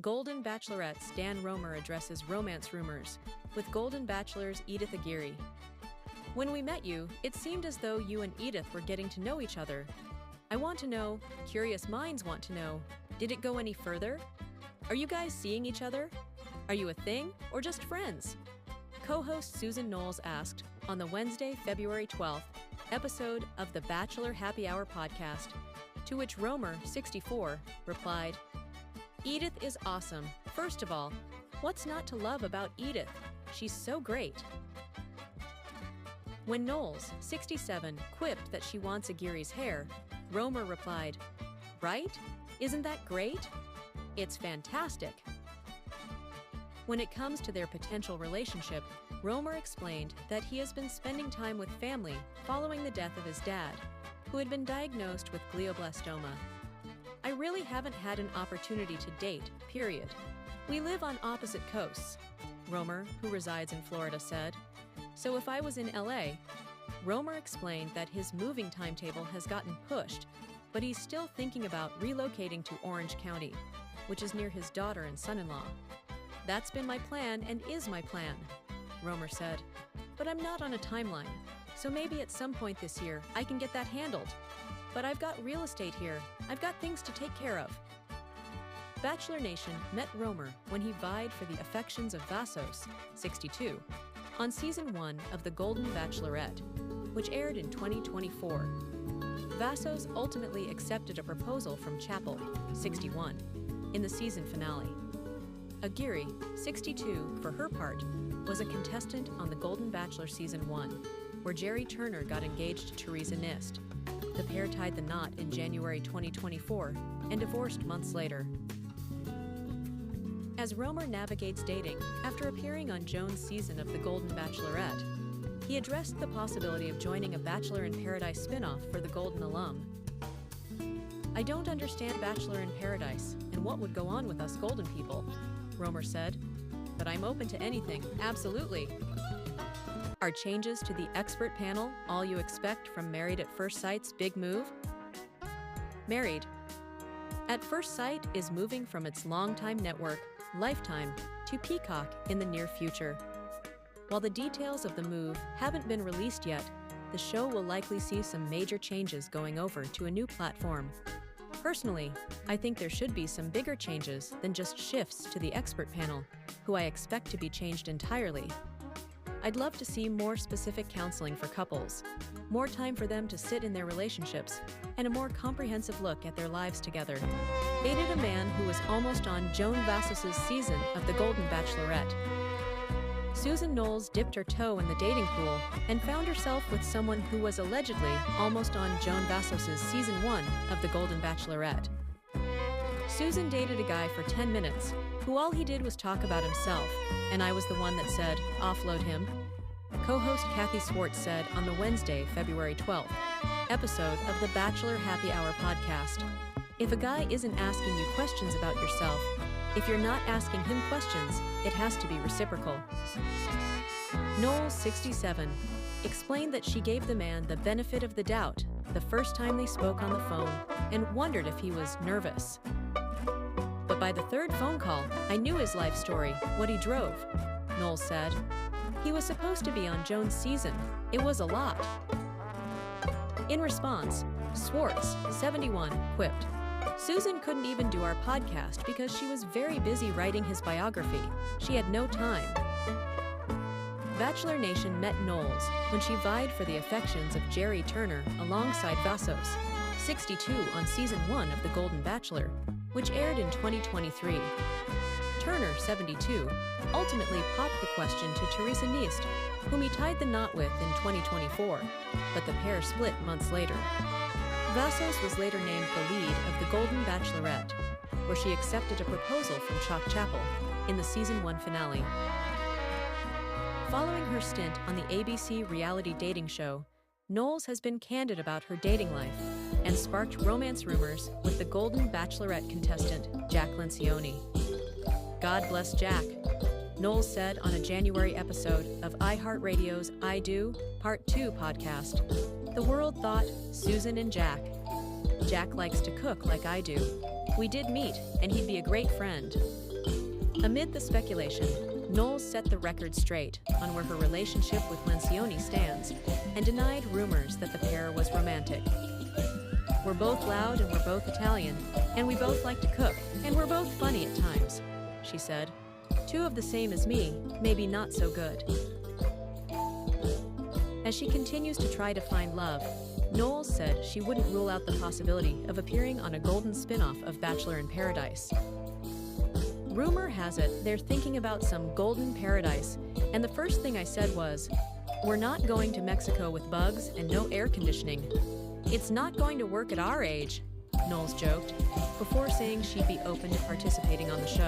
Golden Bachelorette Stan Roemer addresses romance rumors with Golden Bachelor's Edith Aguirre. When we met you, it seemed as though you and Edith were getting to know each other. I want to know, curious minds want to know, did it go any further? Are you guys seeing each other? Are you a thing or just friends? Co-host Susan Knowles asked on the Wednesday, February 12th episode of the Bachelor Happy Hour podcast, to which Roemer, 64, replied, "Edith is awesome. First of all, what's not to love about Edith? She's so great." When Knowles, 67, quipped that she wants Aguirre's hair, Roemer replied, "Right? Isn't that great? It's fantastic." When it comes to their potential relationship, Roemer explained that he has been spending time with family following the death of his dad, who had been diagnosed with glioblastoma. "I really haven't had an opportunity to date, period. We live on opposite coasts," Roemer, who resides in Florida, said. "So if I was in LA," Roemer explained that his moving timetable has gotten pushed, but he's still thinking about relocating to Orange County, which is near his daughter and son-in-law. "That's been my plan and is my plan," Roemer said. "But I'm not on a timeline, so maybe at some point this year I can get that handled. But I've got real estate here. I've got things to take care of." Bachelor Nation met Roemer when he vied for the affections of Vassos, 62, on Season 1 of The Golden Bachelorette, which aired in 2024. Vassos ultimately accepted a proposal from Chappell, 61, in the season finale. Aguirre, 62, for her part, was a contestant on The Golden Bachelor Season 1, where Jerry Turner got engaged to Teresa Nist. The pair tied the knot in January 2024 and divorced months later. As Roemer navigates dating after appearing on Joan's season of The Golden Bachelorette, he addressed the possibility of joining a Bachelor in Paradise spin-off for the Golden alum. "I don't understand Bachelor in Paradise and what would go on with us Golden people," Roemer said, "but I'm open to anything, absolutely." Are changes to the expert panel all you expect from Married at First Sight's big move? Married at First Sight is moving from its longtime network, Lifetime, to Peacock in the near future. While the details of the move haven't been released yet, the show will likely see some major changes going over to a new platform. Personally, I think there should be some bigger changes than just shifts to the expert panel, who I expect to be changed entirely. I'd love to see more specific counseling for couples, more time for them to sit in their relationships, and a more comprehensive look at their lives together. Dated a man who was almost on Joan Vassos' season of The Golden Bachelorette. Susan Knowles dipped her toe in the dating pool and found herself with someone who was allegedly almost on Joan Vassos' Season 1 of The Golden Bachelorette. Susan dated a guy for 10 minutes, who all he did was talk about himself, and I was the one that said, "Offload him," co-host Kathy Swartz said on the Wednesday, February 12th episode of the Bachelor Happy Hour podcast. "If a guy isn't asking you questions about yourself, if you're not asking him questions, it has to be reciprocal." Knowles, 67, explained that she gave the man the benefit of the doubt the first time they spoke on the phone and wondered if he was nervous. "But by the third phone call, I knew his life story, what he drove," Knowles said. "He was supposed to be on Joan's season. It was a lot." In response, Swartz, 71, quipped, "Susan couldn't even do our podcast because she was very busy writing his biography. She had no time." Bachelor Nation met Knowles when she vied for the affections of Jerry Turner alongside Vassos, 62, on Season 1 of The Golden Bachelor, which aired in 2023. Turner, 72, ultimately popped the question to Teresa Nist, whom he tied the knot with in 2024, but the pair split months later. Vassos was later named the lead of The Golden Bachelorette, where she accepted a proposal from Chalk Chappell in the Season 1 finale. Following her stint on the ABC reality dating show, Knowles has been candid about her dating life and sparked romance rumors with the Golden Bachelorette contestant, Jack Lencioni. "God bless Jack," Knowles said on a January episode of iHeartRadio's I Do, Part 2 podcast. "The world thought, Susan and Jack. Jack likes to cook like I do. We did meet, and he'd be a great friend. Amid the speculation, Knowles set the record straight on where her relationship with Lencioni stands and denied rumors that the pair was romantic. "We're both loud and we're both Italian, and we both like to cook, and we're both funny at times," she said. "Two of the same as me, maybe not so good." As she continues to try to find love, Knowles said she wouldn't rule out the possibility of appearing on a golden spin-off of Bachelor in Paradise. "Rumor has it they're thinking about some golden paradise, and the first thing I said was, 'We're not going to Mexico with bugs and no air conditioning. It's not going to work at our age,'" Knowles joked, before saying she'd be open to participating on the show.